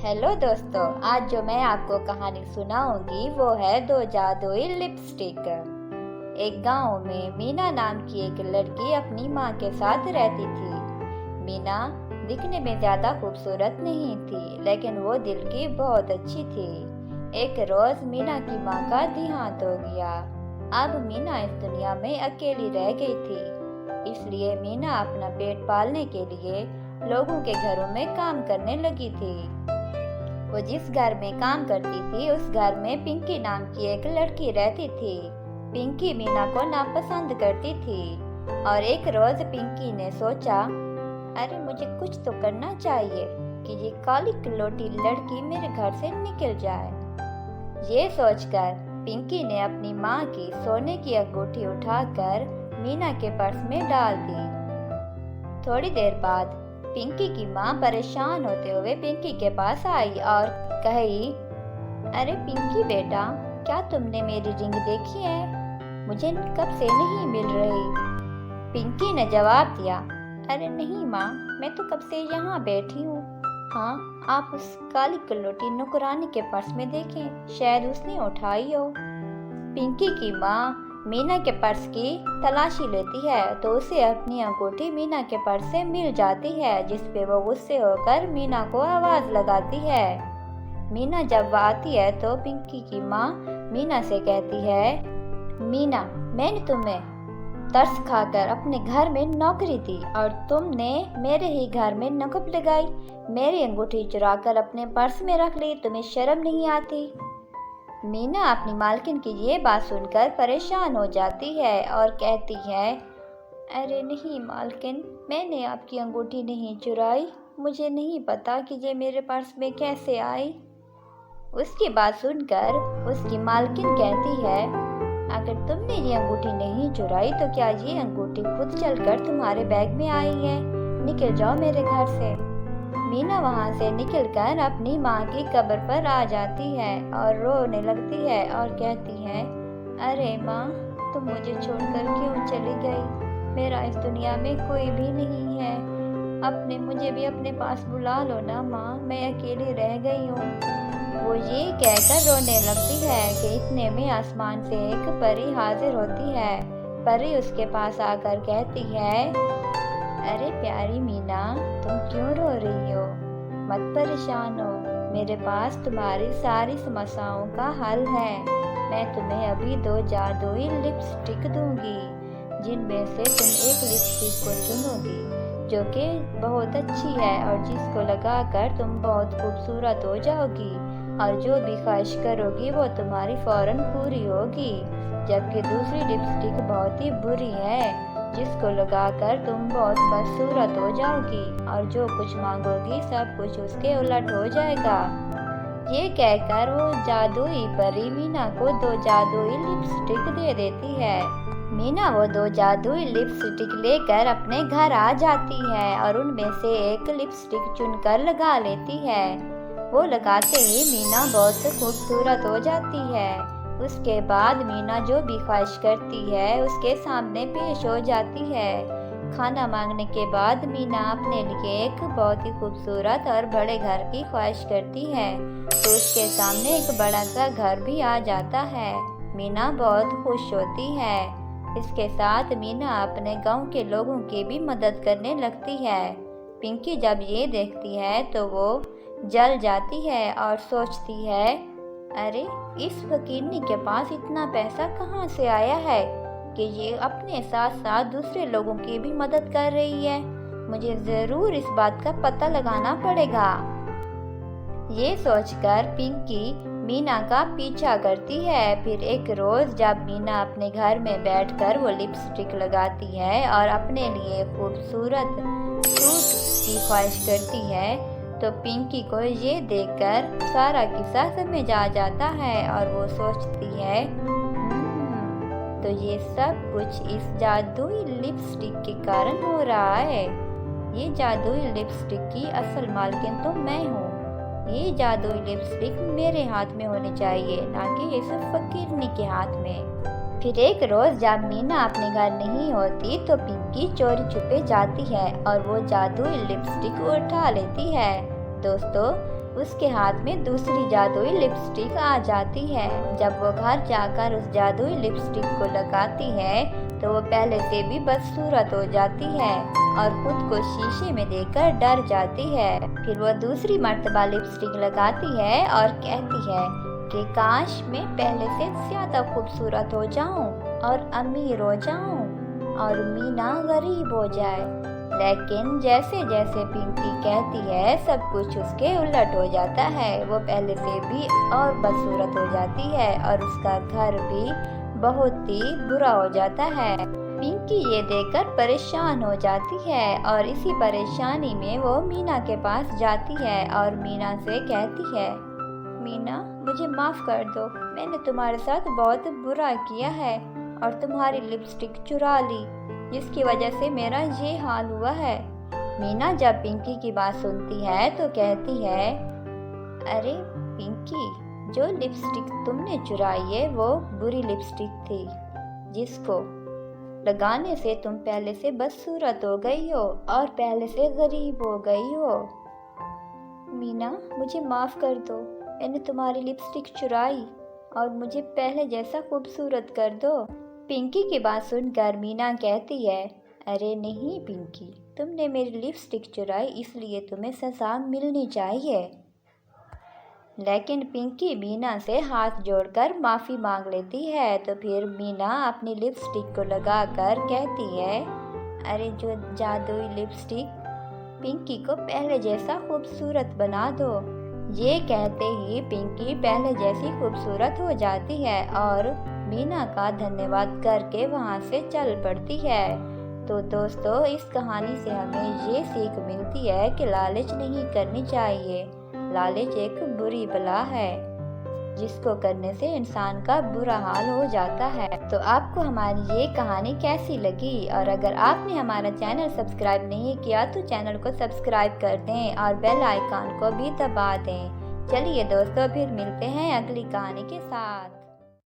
Hello दोस्तों, आज जो मैं आपको कहानी सुनाऊंगी वो है दो जादुई लिपस्टिक। एक गांव में मीना नाम की एक लड़की अपनी माँ के साथ रहती थी। मीना दिखने में ज्यादा खूबसूरत नहीं थी, लेकिन वो दिल की बहुत अच्छी थी। एक रोज मीना की माँ का देहांत हो गया। अब मीना इस दुनिया में अकेली रह गई थी, इसलिए मीना अपना पेट पालने के लिए लोगों के घरों में काम करने लगी थी। वो जिस घर में काम करती थी उस घर में पिंकी नाम की एक लड़की रहती थी। पिंकी मीना को नापसंद करती थी और एक रोज पिंकी ने सोचा, अरे मुझे कुछ तो करना चाहिए कि ये काली कलोटी लड़की मेरे घर से निकल जाए। ये सोचकर पिंकी ने अपनी माँ की सोने की अंगूठी उठाकर मीना के पर्स में डाल दी। थोड़ी देर बाद पिंकी की माँ परेशान होते हुए पिंकी के पास आई और कही, अरे पिंकी बेटा, क्या तुमने मेरी रिंग देखी है? मुझे कब से नहीं मिल रही। पिंकी ने जवाब दिया, अरे नहीं माँ, मैं तो कब से यहाँ बैठी हूँ। हाँ, आप उस काली कलोटी नौकरानी के पर्स में देखें, शायद उसने उठाई हो। पिंकी की माँ मीना के पर्स की तलाशी लेती है तो उसे अपनी अंगूठी मीना के पर्स से मिल जाती है, जिस पे वो गुस्से होकर मीना को आवाज लगाती है। मीना जब आती है तो पिंकी की माँ मीना से कहती है, मीना, मैंने तुम्हें तरस खाकर अपने घर में नौकरी दी और तुमने मेरे ही घर में नकब लगाई, मेरी अंगूठी चुराकर अपने पर्स में रख ली। तुम्हें शर्म नहीं आती? मीना अपनी मालकिन की ये बात सुनकर परेशान हो जाती है और कहती है, अरे नहीं मालकिन, मैंने आपकी अंगूठी नहीं चुराई, मुझे नहीं पता कि ये मेरे पर्स में कैसे आई। उसकी बात सुनकर उसकी मालकिन कहती है, अगर तुमने ये अंगूठी नहीं चुराई तो क्या ये अंगूठी खुद चलकर तुम्हारे बैग में आई है? निकल जाओ मेरे घर से। मीना वहाँ से निकलकर अपनी माँ की कब्र पर आ जाती है और रोने लगती है और कहती है, अरे माँ, तुम मुझे छोड़कर क्यों चली गई? मेरा इस दुनिया में कोई भी नहीं है। मुझे भी अपने पास बुला लो ना माँ, मैं अकेली रह गई हूँ। वो ये कहकर रोने लगती है कि इतने में आसमान से एक परी हाजिर होती है। परी उसके पास आकर कहती है, अरे प्यारी मीना, तुम क्यों रो रही हो? मत परेशान हो, मेरे पास तुम्हारी सारी समस्याओं का हल है। मैं तुम्हें अभी दो जादुई लिपस्टिक दूंगी, जिनमें से तुम एक लिपस्टिक को चुनोगी जो कि बहुत अच्छी है और जिसको लगाकर तुम बहुत खूबसूरत हो जाओगी और जो भी ख्वाहिश करोगी वो तुम्हारी फौरन पूरी होगी। जबकि दूसरी लिपस्टिक बहुत ही बुरी है, जिसको लगाकर तुम बहुत बदसूरत हो जाओगी और जो कुछ मांगोगी सब कुछ उसके उलट हो जाएगा। ये कहकर वो जादुई परी मीना को दो जादुई लिपस्टिक दे देती है। मीना वो दो जादुई लिपस्टिक लेकर अपने घर आ जाती है और उनमें से एक लिपस्टिक चुनकर लगा लेती है। वो लगाते ही मीना बहुत खूबसूरत हो जाती है। उसके बाद मीना जो भी ख्वाहिश करती है उसके सामने पेश हो जाती है। खाना मांगने के बाद मीना अपने लिए एक बहुत ही खूबसूरत और बड़े घर की ख्वाहिश करती है तो उसके सामने एक बड़ा सा घर भी आ जाता है। मीना बहुत खुश होती है। इसके साथ मीना अपने गांव के लोगों की भी मदद करने लगती है। पिंकी जब ये देखती है तो वो जल जाती है और सोचती है, अरे इस फकीरनी के पास इतना पैसा कहाँ से आया है कि ये अपने साथ साथ दूसरे लोगों की भी मदद कर रही है। मुझे जरूर इस बात का पता लगाना पड़ेगा। ये सोचकर पिंकी मीना का पीछा करती है। फिर एक रोज जब मीना अपने घर में बैठकर वो लिपस्टिक लगाती है और अपने लिए खूबसूरत सूट की ख्वाहिश करती है तो पिंकी को ये देखकर सारा किस्सा समझ आ जाता है और वो सोचती है, तो ये सब कुछ इस जादुई लिपस्टिक के कारण हो रहा है। ये जादुई लिपस्टिक की असल मालकिन तो मैं हूँ। ये जादुई लिपस्टिक मेरे हाथ में होनी चाहिए, ना कि इस फकीरनी के हाथ में। फिर एक रोज जब मीना अपने घर नहीं होती तो पिंकी चोरी छुपे जाती है और वो जादुई लिपस्टिक उठा लेती है। दोस्तों, उसके हाथ में दूसरी जादुई लिपस्टिक आ जाती है। जब वो घर जाकर उस जादुई लिपस्टिक को लगाती है तो वो पहले से भी बदसूरत हो जाती है और खुद को शीशे में देखकर डर जाती है। फिर वो दूसरी मर्तबा लिपस्टिक लगाती है और कहती है कि काश मैं पहले से ज्यादा खूबसूरत हो जाऊं और अमीर हो जाऊं और मीना गरीब हो जाए। लेकिन जैसे जैसे पिंकी कहती है सब कुछ उसके उलट हो जाता है। वो पहले से भी और बदसूरत हो जाती है और उसका घर भी बहुत ही बुरा हो जाता है। पिंकी ये देखकर परेशान हो जाती है और इसी परेशानी में वो मीना के पास जाती है और मीना से कहती है, मीना मुझे माफ कर दो, मैंने तुम्हारे साथ बहुत बुरा किया है और तुम्हारी लिपस्टिक चुरा ली जिसकी वजह से मेरा ये हाल हुआ है। मीना जब पिंकी की बात सुनती है तो कहती है, अरे पिंकी, जो लिपस्टिक तुमने चुराई है वो बुरी लिपस्टिक थी जिसको लगाने से तुम पहले से बदसूरत हो गई हो और पहले से गरीब हो गई हो। मीना मुझे माफ कर दो, मैंने तुम्हारी लिपस्टिक चुराई और मुझे पहले जैसा खूबसूरत कर दो। पिंकी की बात सुनकर मीना कहती है, अरे नहीं पिंकी, तुमने मेरी लिपस्टिक चुराई इसलिए तुम्हें सजा मिलनी चाहिए। लेकिन पिंकी मीना से हाथ जोड़कर माफ़ी मांग लेती है। तो फिर मीना अपनी लिपस्टिक को लगाकर कहती है, अरे जो जादुई लिपस्टिक, पिंकी को पहले जैसा खूबसूरत बना दो। ये कहते ही पिंकी पहले जैसी खूबसूरत हो जाती है और मीना का धन्यवाद करके वहाँ से चल पड़ती है। तो दोस्तों, इस कहानी से हमें ये सीख मिलती है कि लालच नहीं करनी चाहिए। लालच एक बुरी बला है जिसको करने से इंसान का बुरा हाल हो जाता है। तो आपको हमारी ये कहानी कैसी लगी? और अगर आपने हमारा चैनल सब्सक्राइब नहीं किया तो चैनल को सब्सक्राइब कर दें और बेल आइकॉन को भी दबा दें। चलिए दोस्तों, फिर मिलते हैं अगली कहानी के साथ।